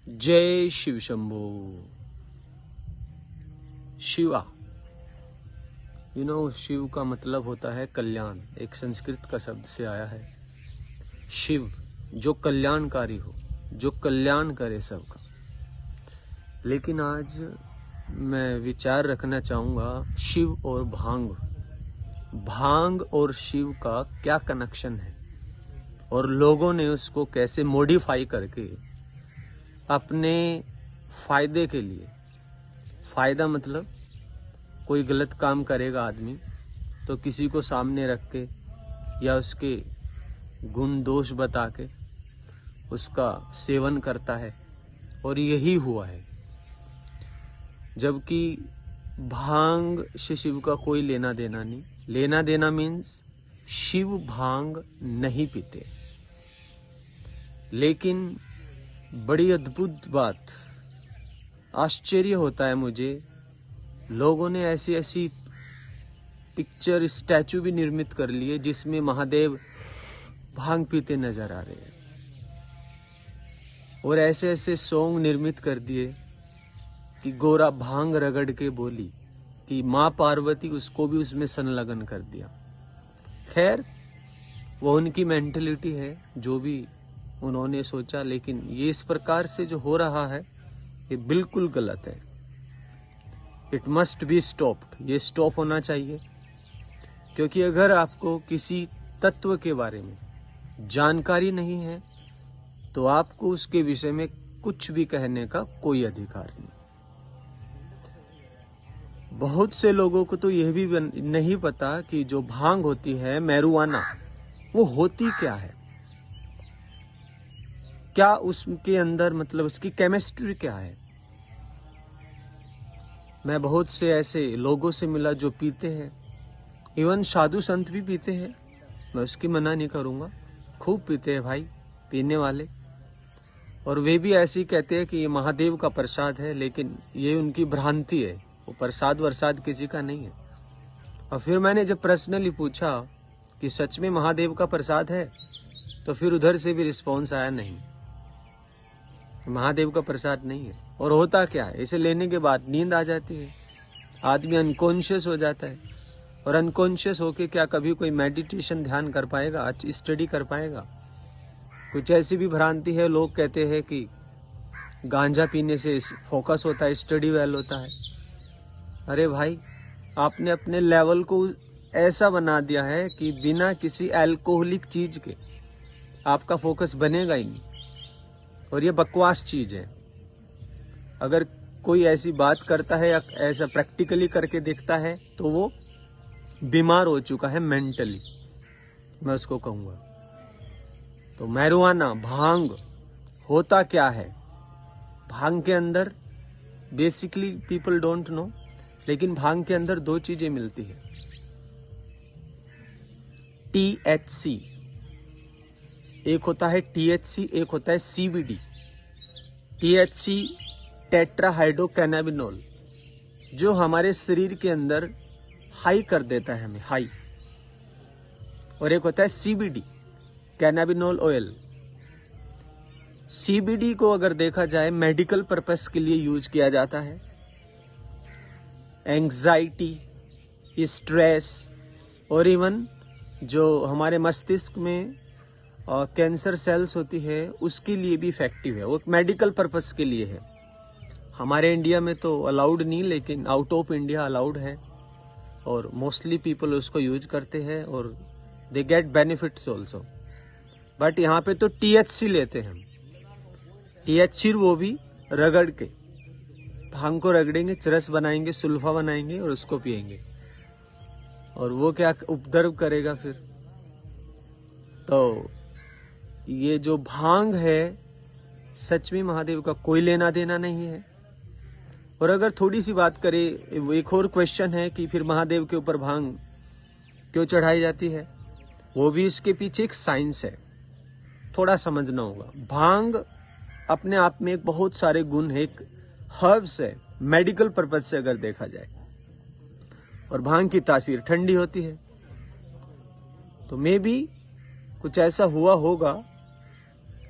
जय शिव शंभो। शिवा, शिव का मतलब होता है कल्याण। एक संस्कृत का शब्द से आया है शिव, जो कल्याणकारी हो, जो कल्याण करे सबका। लेकिन आज मैं विचार रखना चाहूंगा शिव और भांग। भांग और शिव का क्या कनेक्शन है और लोगों ने उसको कैसे मॉडिफाई करके अपने फायदे के लिए, फायदा मतलब कोई गलत काम करेगा आदमी तो किसी को सामने रख के या उसके गुण दोष बता के उसका सेवन करता है, और यही हुआ है। जबकि भांग से शिव का कोई लेना देना नहीं। लेना देना मीन्स शिव भांग नहीं पीते। लेकिन बड़ी अद्भुत बात, आश्चर्य होता है मुझे, लोगों ने ऐसी ऐसी पिक्चर, स्टैचू भी निर्मित कर लिए जिसमें महादेव भांग पीते नजर आ रहे हैं, और ऐसे ऐसे सॉन्ग निर्मित कर दिए कि गोरा भांग रगड़ के बोली कि माँ पार्वती, उसको भी उसमें संलग्न कर दिया। खैर, वो उनकी मेंटलिटी है, जो भी उन्होंने सोचा। लेकिन ये इस प्रकार से जो हो रहा है ये बिल्कुल गलत है। It must be stopped. ये स्टॉप होना चाहिए, क्योंकि अगर आपको किसी तत्व के बारे में जानकारी नहीं है तो आपको उसके विषय में कुछ भी कहने का कोई अधिकार नहीं। बहुत से लोगों को तो यह भी नहीं पता कि जो भांग होती है, मैरुआना, वो होती क्या है, क्या उसके अंदर मतलब उसकी केमिस्ट्री क्या है। मैं बहुत से ऐसे लोगों से मिला जो पीते हैं, इवन साधु संत भी पीते हैं, मैं उसकी मना नहीं करूंगा, खूब पीते हैं भाई पीने वाले। और वे भी ऐसे ही कहते हैं कि ये महादेव का प्रसाद है, लेकिन ये उनकी भ्रांति है, वो प्रसाद वरसाद किसी का नहीं है। और फिर मैंने जब पर्सनली पूछा कि सच में महादेव का प्रसाद है, तो फिर उधर से भी रिस्पॉन्स आया नहीं, महादेव का प्रसाद नहीं है। और होता क्या है, इसे लेने के बाद नींद आ जाती है, आदमी अनकॉन्शियस हो जाता है, और अनकॉन्शियस होके क्या कभी कोई मेडिटेशन ध्यान कर पाएगा, स्टडी कर पाएगा। कुछ ऐसी भी भ्रांति है, लोग कहते हैं कि गांजा पीने से फोकस होता है, स्टडी वेल होता है। अरे भाई, आपने अपने लेवल को ऐसा बना दिया है कि बिना किसी अल्कोहलिक चीज के आपका फोकस बनेगा ही नहीं, और ये बकवास चीज है। अगर कोई ऐसी बात करता है या ऐसा प्रैक्टिकली करके देखता है तो वो बीमार हो चुका है मेंटली, मैं उसको कहूंगा। तो मैरुआना, भांग होता क्या है? भांग के अंदर बेसिकली पीपल डोंट नो, लेकिन भांग के अंदर दो चीजें मिलती है, THC, एक होता है THC, एक होता है CBD। THC टेट्राहाइड्रो कैनाबिनोल, जो हमारे शरीर के अंदर हाई कर देता है हमें, हाई। और एक होता है CBD, कैनाबिनोल ऑयल। CBD को अगर देखा जाए मेडिकल पर्पस के लिए यूज किया जाता है। एंग्जाइटी, स्ट्रेस, और इवन जो हमारे मस्तिष्क में कैंसर सेल्स होती है उसके लिए भी इफेक्टिव है। वो मेडिकल पर्पस के लिए है। हमारे इंडिया में तो अलाउड नहीं, लेकिन आउट ऑफ इंडिया अलाउड है, और मोस्टली पीपल उसको यूज करते हैं और they get benefits also. But यहाँ पे तो THC लेते हैं हम। THC वो भी रगड़ के, भांग को रगड़ेंगे, चरस बनाएंगे, सुल्फा बनाएंगे और उसको पिएंगे, और वो क्या उपद्रव करेगा फिर। तो ये जो भांग है, सच में महादेव का कोई लेना देना नहीं है। और अगर थोड़ी सी बात करें, एक और क्वेश्चन है कि फिर महादेव के ऊपर भांग क्यों चढ़ाई जाती है, वो भी इसके पीछे एक साइंस है, थोड़ा समझना होगा। भांग अपने आप में एक बहुत सारे गुण है, एक हर्ब्स है मेडिकल पर्पज से अगर देखा जाए, और भांग की तासीर ठंडी होती है। तो मे भी कुछ ऐसा हुआ होगा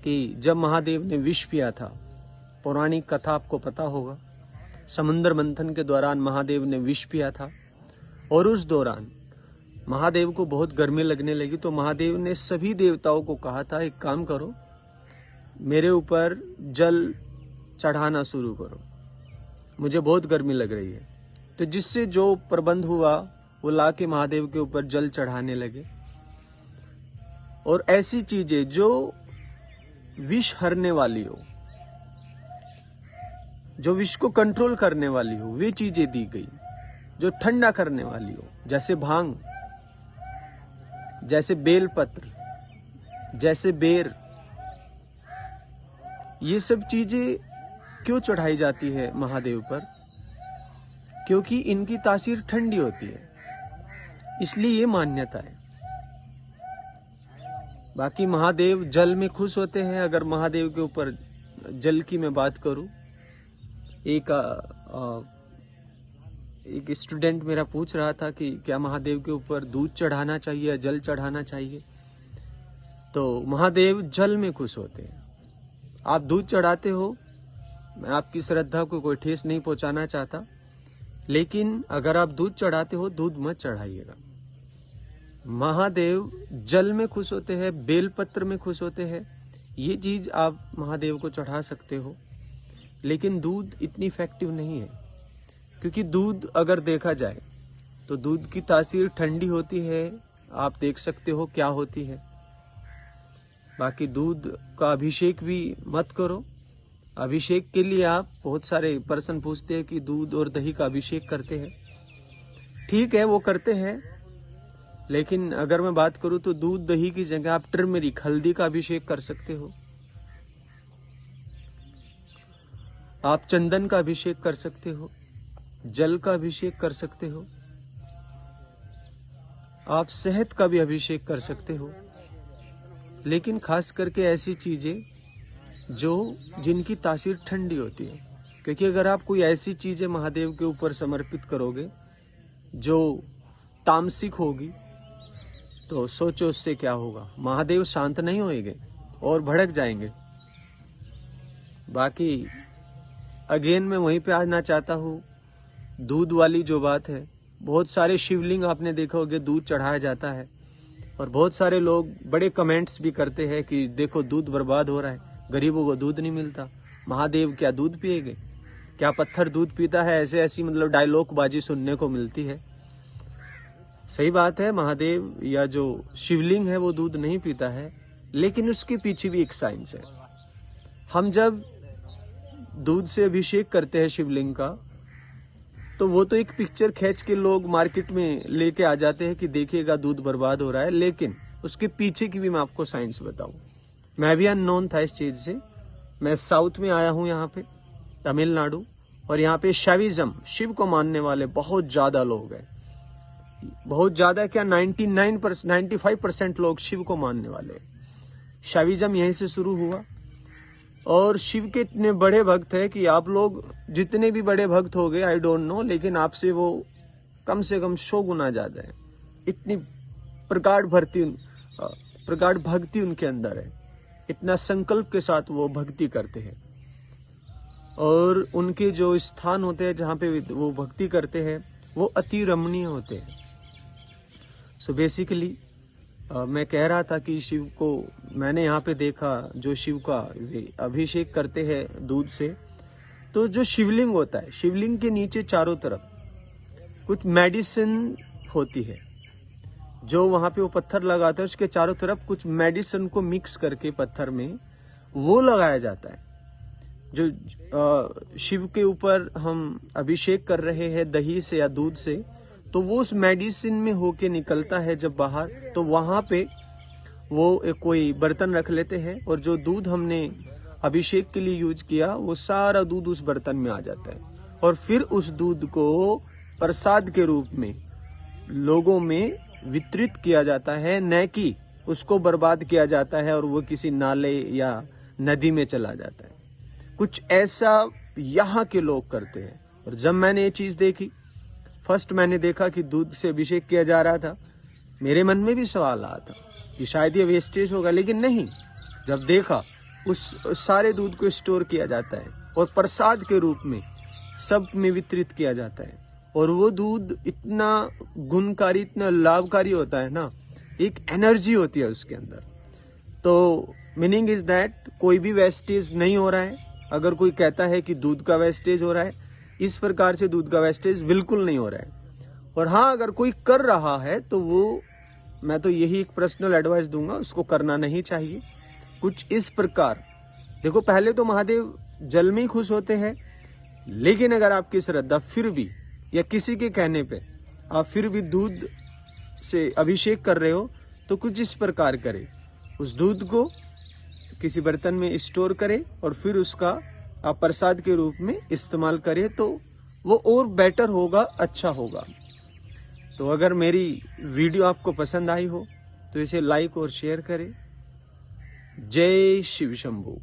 कि जब महादेव ने विष पिया था, पौराणिक कथा आपको पता होगा। समुद्र मंथन के दौरान महादेव ने विष पिया था और उस दौरान महादेव को बहुत गर्मी लगने लगी, तो महादेव ने सभी देवताओं को कहा था एक काम करो, मेरे ऊपर जल चढ़ाना शुरू करो, मुझे बहुत गर्मी लग रही है। तो जिससे जो प्रबंध हुआ वो लाके महादेव के ऊपर जल चढ़ाने लगे। और ऐसी चीजें जो विष हरने वाली हो, जो विष को कंट्रोल करने वाली हो, वे चीजें दी गई। जो ठंडा करने वाली हो, जैसे भांग, जैसे बेलपत्र, जैसे बेर, ये सब चीजें क्यों चढ़ाई जाती है महादेव पर? क्योंकि इनकी तासीर ठंडी होती है, इसलिए ये मान्यता है। बाकी महादेव जल में खुश होते हैं। अगर महादेव के ऊपर जल की मैं बात करूं, एक स्टूडेंट मेरा पूछ रहा था कि क्या महादेव के ऊपर दूध चढ़ाना चाहिए या जल चढ़ाना चाहिए, तो महादेव जल में खुश होते हैं। आप दूध चढ़ाते हो, मैं आपकी श्रद्धा को कोई ठेस नहीं पहुंचाना चाहता, लेकिन अगर आप दूध चढ़ाते हो, दूध मत चढ़ाइएगा। महादेव जल में खुश होते हैं, बेलपत्र में खुश होते हैं, ये चीज आप महादेव को चढ़ा सकते हो। लेकिन दूध इतनी इफेक्टिव नहीं है, क्योंकि दूध अगर देखा जाए तो दूध की तासीर ठंडी होती है, आप देख सकते हो क्या होती है। बाकी दूध का अभिषेक भी मत करो। अभिषेक के लिए आप, बहुत सारे पर्सन पूछते हैं कि दूध और दही का अभिषेक करते हैं। ठीक है, वो करते हैं, लेकिन अगर मैं बात करूं तो दूध दही की जगह आप टर्मरिक, हल्दी का अभिषेक कर सकते हो। आप चंदन का अभिषेक कर सकते हो, जल का अभिषेक कर सकते हो, आप शहद का भी अभिषेक कर सकते हो। लेकिन खास करके ऐसी चीजें जिनकी तासीर ठंडी होती है, क्योंकि अगर आप कोई ऐसी चीजें महादेव के ऊपर समर्पित करोगे जो तामसिक होगी, तो सोचो उससे क्या होगा। महादेव शांत नहीं होएंगे और भड़क जाएंगे। बाकी अगेन मैं वहीं पे आना चाहता हूँ, दूध वाली जो बात है, बहुत सारे शिवलिंग आपने देखा होगा दूध चढ़ाया जाता है, और बहुत सारे लोग बड़े कमेंट्स भी करते हैं कि देखो दूध बर्बाद हो रहा है, गरीबों को दूध नहीं मिलता, महादेव क्या दूध पिएंगे, क्या पत्थर दूध पीता है, ऐसी मतलब डायलॉग बाजी सुनने को मिलती है। सही बात है, महादेव या जो शिवलिंग है वो दूध नहीं पीता है, लेकिन उसके पीछे भी एक साइंस है। हम जब दूध से अभिषेक करते हैं शिवलिंग का, तो वो तो एक पिक्चर खींच के लोग मार्केट में लेके आ जाते हैं कि देखिएगा दूध बर्बाद हो रहा है, लेकिन उसके पीछे की भी मैं आपको साइंस बताऊं। मैं भी अननोन था इस चीज से। मैं साउथ में आया हूं, यहाँ पे तमिलनाडु, और यहाँ पे शैविज्म, शिव को मानने वाले बहुत ज्यादा लोग हैं। बहुत ज्यादा क्या, 95% लोग शिव को मानने वाले हैं। शैविज्म यहीं से शुरू हुआ, और शिव के इतने बड़े भक्त है कि आप लोग जितने भी बड़े भक्त हो गए, आई डोंट नो, लेकिन आपसे वो कम से कम 100 गुना ज्यादा है। इतनी प्रगाढ़ भक्ति उनके अंदर है, इतना संकल्प के साथ वो भक्ति करते हैं। और उनके जो स्थान होते हैं जहाँ पे वो भक्ति करते हैं, वो अति रमणीय होते हैं। सो बेसिकली मैं कह रहा था कि शिव को मैंने यहाँ पे देखा, जो शिव का अभिषेक करते हैं दूध से, तो जो शिवलिंग होता है, शिवलिंग के नीचे चारों तरफ कुछ मेडिसिन होती है। जो वहां पे वो पत्थर लगाता है, उसके चारों तरफ कुछ मेडिसिन को मिक्स करके पत्थर में वो लगाया जाता है। जो शिव के ऊपर हम अभिषेक कर रहे हैं दही से या दूध से, तो वो उस मेडिसिन में होके निकलता है जब बाहर, तो वहां पे वो कोई बर्तन रख लेते हैं, और जो दूध हमने अभिषेक के लिए यूज किया, वो सारा दूध उस बर्तन में आ जाता है, और फिर उस दूध को प्रसाद के रूप में लोगों में वितरित किया जाता है, न कि उसको बर्बाद किया जाता है और वो किसी नाले या नदी में चला जाता है। कुछ ऐसा यहाँ के लोग करते हैं। और जब मैंने ये चीज देखी, फर्स्ट मैंने देखा कि दूध से अभिषेक किया जा रहा था, मेरे मन में भी सवाल आया था कि शायद ये वेस्टेज होगा, लेकिन नहीं। जब देखा उस सारे दूध को स्टोर किया जाता है, और प्रसाद के रूप में सब में वितरित किया जाता है। और वो दूध इतना गुणकारी, इतना लाभकारी होता है ना, एक एनर्जी होती है उसके अंदर। तो मीनिंग इज दैट कोई भी वेस्टेज नहीं हो रहा है। अगर कोई कहता है कि दूध का वेस्टेज हो रहा है, इस प्रकार से दूध का वेस्टेज बिल्कुल नहीं हो रहा है। और हाँ, अगर कोई कर रहा है तो वो, मैं तो यही एक पर्सनल एडवाइस दूंगा, उसको करना नहीं चाहिए। कुछ इस प्रकार देखो, पहले तो महादेव जल में ही खुश होते हैं, लेकिन अगर आपकी श्रद्धा फिर भी, या किसी के कहने पे आप फिर भी दूध से अभिषेक कर रहे हो, तो कुछ इस प्रकार करें, उस दूध को किसी बर्तन में स्टोर करें और फिर उसका आप प्रसाद के रूप में इस्तेमाल करें, तो वो और बेटर होगा, अच्छा होगा। तो अगर मेरी वीडियो आपको पसंद आई हो तो इसे लाइक और शेयर करें। जय शिव शंभू।